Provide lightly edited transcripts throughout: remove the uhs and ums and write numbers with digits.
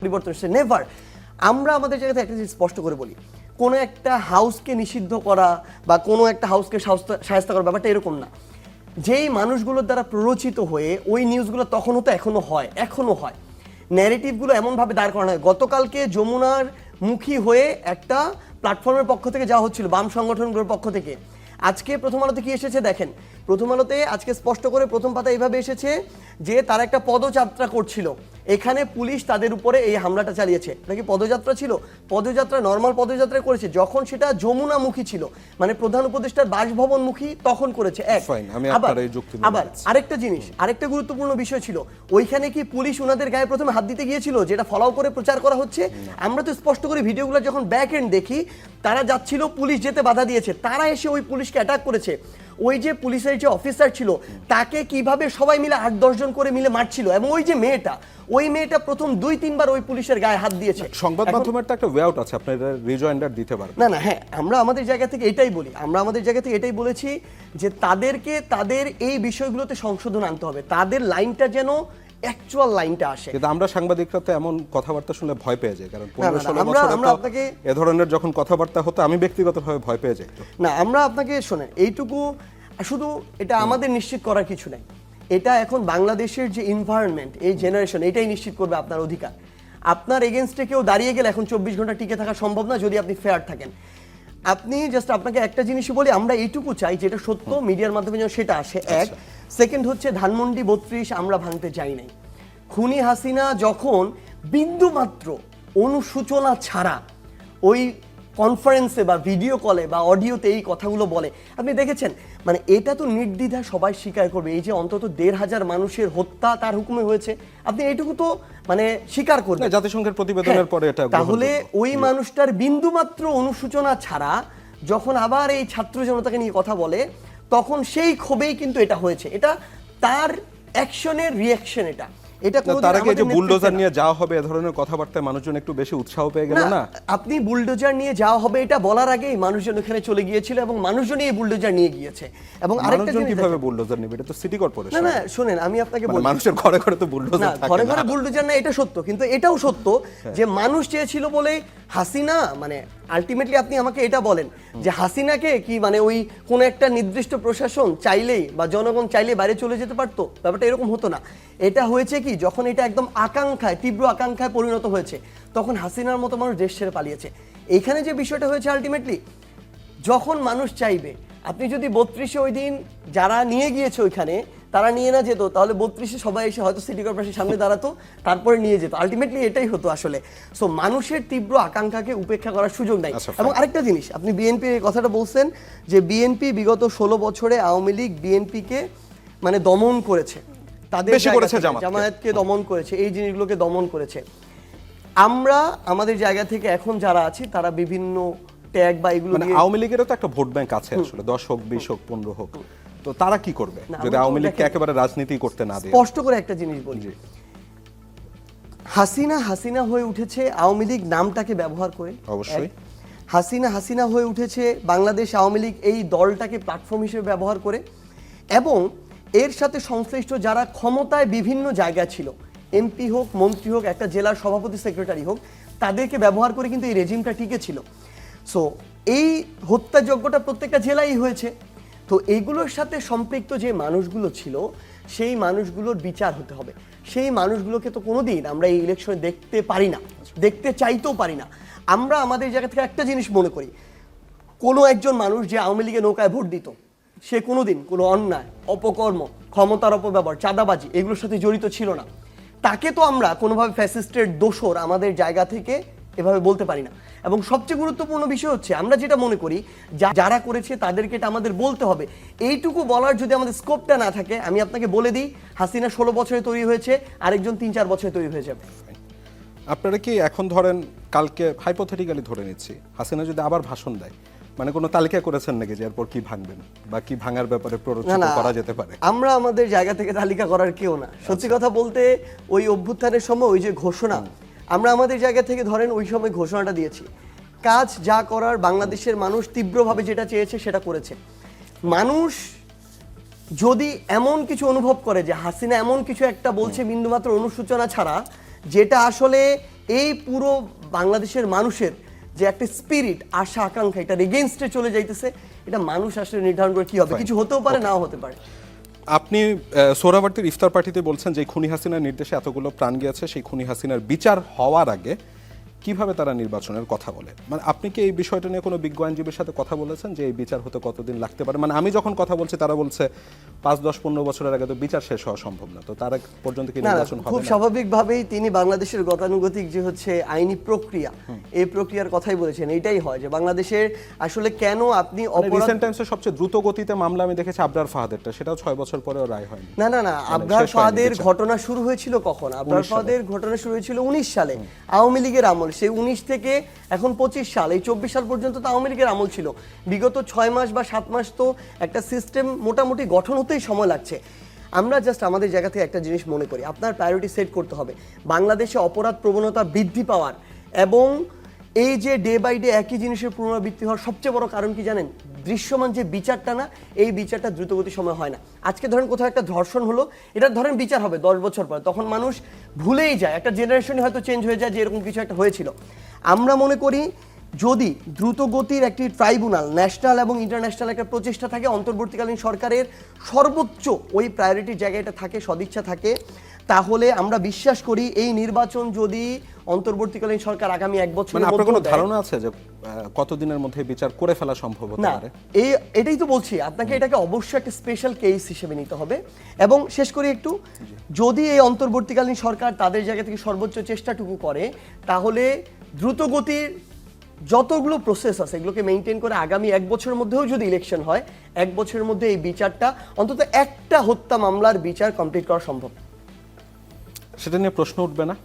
পরিবর্তন এসেছে নেভার। আমরা আমাদের জায়গাতে একটা জিনিস স্পষ্ট করে বলি, কোনো একটা হাউসকে নিষিদ্ধ করা বা কোনো একটা হাউসকে শায়েস্তা করার ব্যাপারটা এরকম না। যেই মানুষগুলোর দ্বারা প্ররোচিত হয়ে ওই নিউজগুলো তখন হতো, এখনো হয় ন্যারেটিভগুলো এমনভাবে দাঁড় করানো হয়। গতকালকে যমুনার মুখী হয়ে একটা প্ল্যাটফর্মের পক্ষ থেকে যাওয়া হচ্ছিল, বাম সংগঠনগুলোর পক্ষ থেকে। আজকে প্রথম আলোতে কি এসেছে দেখেন, প্রথম আলোতে আজকে স্পষ্ট করে প্রথম পাতা এইভাবে এসেছে যে তারা একটা পদযাত্রা করছিল, এখানে পুলিশ তাদের উপরে এই হামলাটা চালিয়েছে। নাকি পদযাত্রা ছিল, পদযাত্রা নর্মাল পদযাত্রা করেছে যখন সেটা যমুনামুখী ছিল, মানে প্রধান উপদেষ্টার বাসভবনমুখী তখন করেছে। আবার আরেকটা জিনিস, আরেকটা গুরুত্বপূর্ণ বিষয় ছিল, ওইখানে কি পুলিশ ওনাদের গায়ে প্রথমে হাত দিতে গিয়েছিল যেটা ফলাও করে প্রচার করা হচ্ছে? আমরা তো স্পষ্ট করে ভিডিওগুলো যখন ব্যাক এন্ড দেখি, তারা যাচ্ছিল, পুলিশ যেতে বাধা দিয়েছে, তারা এসে ওই পুলিশকে অ্যাটাক করেছে। ওই যে পুলিশের যে অফিসার ছিল তাকে কিভাবে সবাই মিলে 8-10 জন করে মিলে মারছিল, এবং ওই যে মেয়েটা, ওই মেয়েটা প্রথম 2-3 বার ওই পুলিশের গায়ে হাত দিয়েছে। সংবাদ মাধ্যমের একটা ওয়ে আউট আছে, আপনারা রিজয়েন্ডার দিতে পারেন না। হ্যাঁ, আমরা আমাদের জায়গা থেকে এটাই বলি, আমরা আমাদের জায়গা থেকে এটাই বলেছি যে তাদেরকে তাদের এই বিষয়গুলোতে সংশোধন আনতে হবে, তাদের লাইনটা যেন অ্যাকচুয়াল লাইনটা আসে। কিন্তু আমরা সাংবাদিকরা তো এমন কথাবার্তা শুনলে ভয় পেয়ে যাই, কারণ 15-16 বছর এ ধরনের যখন কথাবার্তা হতো আমি ব্যক্তিগতভাবে ভয় পেয়ে যাই। না, আমরা আপনাকে শোনেন, এইটুকু শুধু এটা আমাদের নিশ্চিত করার কিছু নাই, এটা এখন বাংলাদেশের যে এনভায়রনমেন্ট, এই জেনারেশন, এটাই নিশ্চিত করবে আপনার অধিকার। আপনার এগেনস্টে কেউ দাঁড়িয়ে গেলে এখন 24 ঘন্টা টিকে থাকা সম্ভব না যদি আপনি ফেয়ার থাকেন। আপনি জাস্ট আপনাকে একটা জিনিসই বলি, আমরা এইটুকু চাই যেটা সত্য মিডিয়ার মাধ্যমে যেন সেটা আসে। এক সেকেন্ড হচ্ছে ধানমন্ডি 32 আমরা ভাঙতে চাই নাই। খুনি হাসিনা যখন বিন্দু মাত্র অনুসূচনা ছাড়া ওই কনফারেন্সে বা ভিডিও কলে বা অডিওতে এই কথাগুলো বলে, আপনি দেখেছেন, মানে এটা তো নির্দ্বিধায় সবাই স্বীকার করবে, এই যে অন্তত 1,500 মানুষের হত্যা তার হুকুমে হয়েছে, আপনি এইটুকু তো মানে স্বীকার করবেন জাতিসংঘের প্রতিবেদনের পরে এটা। তাহলে ওই মানুষটার বিন্দুমাত্র অনুসূচনা ছাড়া যখন আবার এই ছাত্র জনতাকে নিয়ে কথা বলে, তখন সেই ক্ষোভেই কিন্তু এটা হয়েছে, এটা তার অ্যাকশনের রিঅ্যাকশন। এটা তার আগে যে বুলডোজার নিয়ে যাওয়া হবে এ ধরনের কথাবার্তা মানুষজন একটু বেশি উৎসাহ পেয়ে গেল না? আপনি বুলডোজার নিয়ে যাওয়া হবে এটা বলার আগেই মানুষজন ওখানে চলে গিয়েছিল এবং মানুষজনই এই বুলডোজার নিয়ে গিয়েছে। এবং আরেকটা জিনিস, কিভাবে বুলডোজার নেবে? এটা তো সিটি কর্পোরেশন। না শুনেন, আমি আপনাকে বলি, মানুষের ঘরে ঘরে তো বুলডোজার থাকে না। ঘরে ঘরে বুলডোজার না, এটা সত্য, কিন্তু এটাও সত্য যে মানুষ চেয়েছিল বলে হাসিনা, মানে আলটিমেটলি আপনি আমাকে এটা বলেন যে হাসিনাকে কি মানে ওই কোন একটা নির্দিষ্ট প্রশাসন চাইলেই বা জনগণ চাইলে বাইরে চলে যেতে পারতো? ব্যাপারটা এরকম হতো না। এটা হয়েছে কি, যখন এটা একদম আকাঙ্ক্ষায়, তীব্র আকাঙ্ক্ষায় পরিণত হয়েছে, তখন হাসিনার মতো মানুষ দেশ ছেড়ে পালিয়েছে। এইখানে যে বিষয়টা হয়েছে আলটিমেটলি, যখন মানুষ চাইবে, আপনি যদি 32-এ ওই দিন যারা নিয়ে গিয়েছে ওইখানে তারা নিয়ে না যেত, তাহলে 32-এ সবাই এসে হয়তো সিটি কর্পোরেশনের সামনে দাঁড়াতো, তারপরে নিয়ে যেত। আলটিমেটলি এটাই হতো আসলে। সো মানুষের তীব্র আকাঙ্ক্ষাকে উপেক্ষা করার সুযোগ নাই। এবং আরেকটা জিনিস, আপনি বিএনপির এই কথাটা বলছেন যে বিএনপি বিগত 16 বছরে আওয়ামী লীগ বিএনপিকে মানে দমন করেছে, তাদের জামায়াতকে দমন করেছে, এই জিনিসগুলোকে দমন করেছে। আমরা আমাদের জায়গা থেকে এখন যারা আছি তারা বিভিন্ন ট্যাগ বা এগুলো দিয়ে, আওয়ামী লীগেরও তো একটা ভোট ব্যাংক আছে আসলে, 10 হোক 20 হোক 15 হোক, তো তারা কি করবে যদি আওয়ামী লীগকে একেবারে রাজনীতি করতে না দেয়? স্পষ্ট করে একটা জিনিস বলি, হাসিনা হয়ে উঠেছে আওয়ামী লীগ নামটাকে ব্যবহার করে। অবশ্যই হাসিনা হয়ে উঠেছে বাংলাদেশ আওয়ামী লীগ এই দলটাকে প্ল্যাটফর্ম হিসেবে ব্যবহার করে, এবং এর সাথে সংশ্লিষ্ট যারা ক্ষমতায় বিভিন্ন জায়গা ছিল, এমপি হোক, মন্ত্রী হোক, একটা জেলার সভাপতি সেক্রেটারি হোক, তাদেরকে ব্যবহার করে কিন্তু এই রেজিমটা টিকে ছিল। সো এই হত্যাযজ্ঞটা প্রত্যেকটা জেলায় হয়েছে। তো এইগুলোর সাথে সম্পৃক্ত যে মানুষগুলো ছিল, সেই মানুষগুলোর বিচার হতে হবে। সেই মানুষগুলোকে তো কোনোদিন আমরা এই ইলেকশনে দেখতে পারি না, দেখতে চাইতেও পারি না। আমরা আমাদের জায়গা থেকে একটা জিনিস মনে করি, কোনো একজন মানুষ যে আওয়ামী লীগের নৌকায় ভোট দিত, সে কোনোদিন কোনো অন্যায়, অপকর্ম, ক্ষমতার অপব্যবহার, চাঁদাবাজি এগুলোর সাথে জড়িত ছিল না। তাকে তো আমরা কোনোভাবে ফ্যাসিস্টের দোসর আমাদের জায়গা থেকে এভাবে বলতে পারি না। এবং সবচেয়ে গুরুত্বপূর্ণ বিষয় হচ্ছে, আমরা যেটা মনে করি যারা করেছে তাদেরকে এটা আমাদের বলতে হবে। এইটুকু বলার যদি আমাদের স্কোপটা না থাকে, আমি আপনাকে বলে দিই, হাসিনা 16 বছরে তৈরি হয়েছে, আরেকজন 3-4 বছরে তৈরি হয়ে যাবে। আপনারা কি এখন ধরেন, কালকে হাইপোথেটিক্যালি ধরে নিচ্ছি, হাসিনা যদি আবার ভাষণ দেয়, মানে কোনো তালিকা করেছেন নাকি যে এরপর কি ভাঙবেন বা কি ভাঙার ব্যাপারে প্ররোচিত করা যেতে পারে? আমরা আমাদের জায়গা থেকে তালিকা করার কেউ না। সত্যি কথা বলতে, ওই অভ্যুত্থানের সময় ওই যে ঘোষণা, আমরা আমাদের জায়গা থেকে ধরেন ওই সময় ঘোষণাটা দিয়েছি, কাজ যা করার বাংলাদেশের মানুষ তীব্রভাবে যেটা চেয়েছে সেটা করেছে। মানুষ যদি এমন কিছু অনুভব করে যে হাসিনা এমন কিছু একটা বলছে বিন্দুমাত্র অনুসূচনা ছাড়া, যেটা আসলে এই পুরো বাংলাদেশের মানুষের যে একটা স্পিরিট, আশা আকাঙ্ক্ষা, এটা এগেইনস্টে চলে যাইতেছে, এটা মানুষ আসলে নির্ধারণ করে কি হবে। কিছু হতেও পারে, নাও হতে পারে। আপনি সোহরাওয়ার্দীর ইফতার পার্টিতে বলছেন যে খুনি হাসিনার নির্দেশে এতগুলো প্রাণ গিয়েছে, সেই খুনি হাসিনার বিচার হওয়ার আগে কিভাবে তারা নির্বাচনের কথা বলে, মানে আপনি কি এই বিষয়টা নিয়ে কোনো বিজ্ঞ আইনজীবীর সাথে কথা বলেছেন যে এই বিচার হতে কতদিন লাগতে পারে? মানে আমি যখন কথা বলছি তারা বলছে 5, 10, 15 বছরের আগে তো বিচার শেষ হওয়া সম্ভব না, তো তার আগ পর্যন্ত কি না না, নির্বাচন হবে খুব না? স্বাভাবিকভাবেই তিনি বাংলাদেশের গতানুগতিক যে হচ্ছে আইনি প্রক্রিয়া, এই প্রক্রিয়ার কথাই বলেছেন। এইটাই হয় যে বাংলাদেশের আসলে কেন আপনি রিসেন্ট টাইমসে সবচেয়ে দ্রুত গতিতে মামলা আমি দেখেছি আবরার ফাহাদেরটা, সেটাও 6 বছর পরেও রায় হয়নি। না না না, মানে আবরার শেষ হয়নি ফাহাদের বিচার। ঘটনা শুরু হয়েছিল কখন? আবরার ফাহাদের ঘটনা শুরু হয়েছিল 19 সালে, আওয়ামী লীগের আমল। সেই 19 থেকে এখন 25 সাল, এই 24 সাল পর্যন্ত তো আওয়ামী লীগের আমল ছিল। বিগত 6 মাস বা 7 মাস তো একটা সিস্টেম মোটামুটি গঠন হতেই সময় লাগছে। আমরা জাস্ট আমাদের জায়গা থেকে একটা জিনিস মনে করি, আপনার প্রায়োরিটি সেট করতে হবে বাংলাদেশে অপরাধ প্রবণতা বৃদ্ধি পাওয়ার এবং এই যে ডে বাই ডে একই জিনিসের পুনরাবৃত্তি হওয়ার সবচেয়ে বড় কারণ কি জানেন? দৃশ্যমান যে বিচারটা না, এই বিচারটা দ্রুতগতির সময় হয় না। আজকে ধরেন কোথাও একটা ধর্ষণ হলো, এটা ধরেন বিচার হবে 10 বছর পর, তখন মানুষ ভুলেই যায়, একটা জেনারেশনই হয়তো চেঞ্জ হয়ে যায় যে এরকম কিছু একটা হয়েছিল। আমরা মনে করি যদি দ্রুতগতির একটি ট্রাইব্যুনাল, ন্যাশনাল এবং ইন্টারন্যাশনাল একটা প্রচেষ্টা থাকে, অন্তর্বর্তীকালীন সরকারের সর্বোচ্চ ওই প্রায়োরিটির জায়গাটা থাকে, সদিচ্ছা থাকে, তাহলে আমরা বিশ্বাস করি এই নির্বাচন যদি অন্তর্বর্তীকালীন সরকার আগামী 1 বছরের মানে আপনার মধ্যে কোনো ধারণা আছে যে কতদিনের মধ্যে বিচার করে ফেলা সম্ভব হতে না, পারে? এটাই তো বলছি আপনাকে, এটাকে অবশ্যই একটা স্পেশাল কেস হিসেবে নিতে হবে। এবং শেষ করি একটু, যদি এই অন্তর্বর্তীকালীন সরকার তাদের জায়গা থেকে সর্বোচ্চ চেষ্টাটুকু করে, তাহলে দ্রুতগতির যতগুলো প্রসেস আছে এগুলোকে মেনটেন করে আগামী 1 বছরের মধ্যেও যদি ইলেকশন হয়, 1 বছরের মধ্যে এই বিচারটা, অন্তত একটা হত্যা মামলার বিচার কমপ্লিট করা সম্ভব। সেটা নিয়ে প্রশ্ন উঠবে না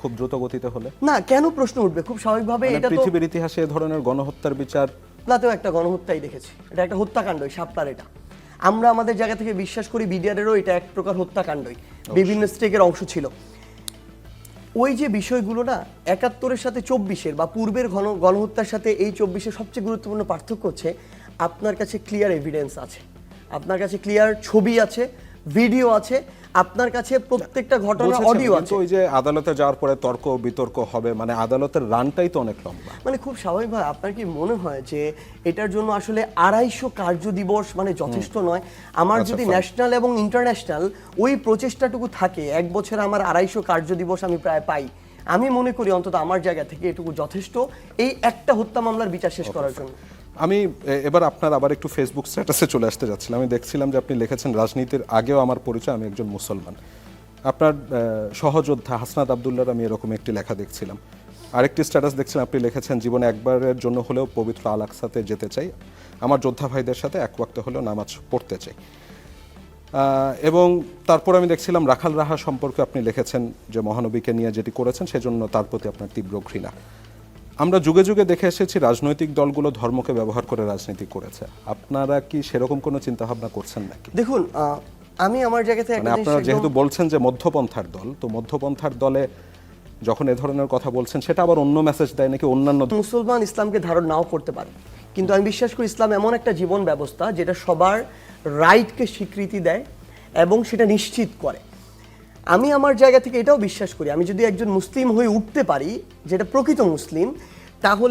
খুব দ্রুত গতিতে হলে? না, কেন প্রশ্ন উঠবে? খুব স্বাভাবিকভাবে। মানে এটা তো পৃথিবীর ইতিহাসে এই ধরনের গণহত্যার বিচার শাপলাতেও একটা গণহত্যাই দেখেছি, এটা একটা হত্যাকাণ্ডই শাপলার। এটা আমরা আমাদের জায়গা থেকে বিশ্বাস করি বিডিআরেরও এটা এক প্রকার হত্যাকাণ্ডই, বিভিন্ন স্টেকের অংশ ছিল। ওই যে বিষয়গুলো না, 71-এর সাথে 24-এর বা পূর্বের গণহত্যার সাথে এই 24-এর সবচেয়ে গুরুত্বপূর্ণ পার্থক্য হচ্ছে আপনার কাছে ক্লিয়ার এভিডেন্স আছে, আপনার কাছে ক্লিয়ার ছবি আছে, ভিডিও আছে, আপনার কাছে প্রত্যেকটা ঘটনার অডিও আছে। ওই যে আদালতে যাওয়ার পরে তর্ক বিতর্ক হবে, মানে আদালতের রানটাই তো অনেক লম্বা। মানে খুব স্বাভাবিকভাবে আপনার কি মনে হয় যে এটার জন্য আসলে 250 কার্য দিবস মানে যথেষ্ট নয়? আমার যদি ন্যাশনাল এবং ইন্টারন্যাশনাল ওই প্রচেষ্টাটুকু থাকে, 1 বছরে আমার 250 কার্য দিবস আমি প্রায় পাই, আমি মনে করি অন্তত আমার জায়গা থেকে এটুকু যথেষ্ট এই একটা হত্যা মামলার বিচার শেষ করার জন্য। আমি এবার আপনার আবার একটু ফেসবুক স্ট্যাটাসে চলে আসতে যাচ্ছিলাম। আমি দেখছিলাম যে আপনি লিখেছেন, রাজনীতির আগেও আমার পরিচয়, আমি একজন মুসলমান। আপনার সহযোদ্ধা হাসনাত আবদুল্লাহর আমি এরকম একটি লেখা দেখছিলাম। আরেকটি স্ট্যাটাস দেখছিলাম, আপনি লিখেছেন, জীবনে একবারের জন্য হলেও পবিত্র আল আকসাতে যেতে চাই, আমার যোদ্ধা ভাইদের সাথে এক ওয়াক্ত হলেও নামাজ পড়তে চাই। এবং তারপর আমি দেখছিলাম রাখাল রাহা সম্পর্কে আপনি লিখেছেন যে মহানবীকে নিয়ে যেটি করেছেন সেজন্য তার প্রতি আপনার তীব্র ঘৃণা। আমরা যুগে যুগে দেখে এসেছি রাজনৈতিক দলগুলো ধর্মকে ব্যবহার করে রাজনীতি করেছে, আপনারা কি সেরকম কোনো চিন্তা ভাবনা করছেন নাকি? দেখুন, আমি আমার জায়গা থেকে মানে আপনারা যেহেতু বলছেন যে মধ্যপন্থার দল, তো মধ্যপন্থার দলে যখন এ ধরনের কথা বলছেন সেটা আবার অন্য মেসেজ দেয় নাকি অন্যান্য? মুসলমান ইসলামকে ধারণ নাও করতে পারে, কিন্তু আমি বিশ্বাস করি ইসলাম এমন একটা জীবন ব্যবস্থা যেটা সবার রাইটকে স্বীকৃতি দেয় এবং সেটা নিশ্চিত করে। আমি আমার জায়গা থেকে এটাও বিশ্বাস করি, আমি যদি একজন মুসলিম হয়ে উঠতে পারি, যেটা প্রকৃত মুসলিম, তাহলে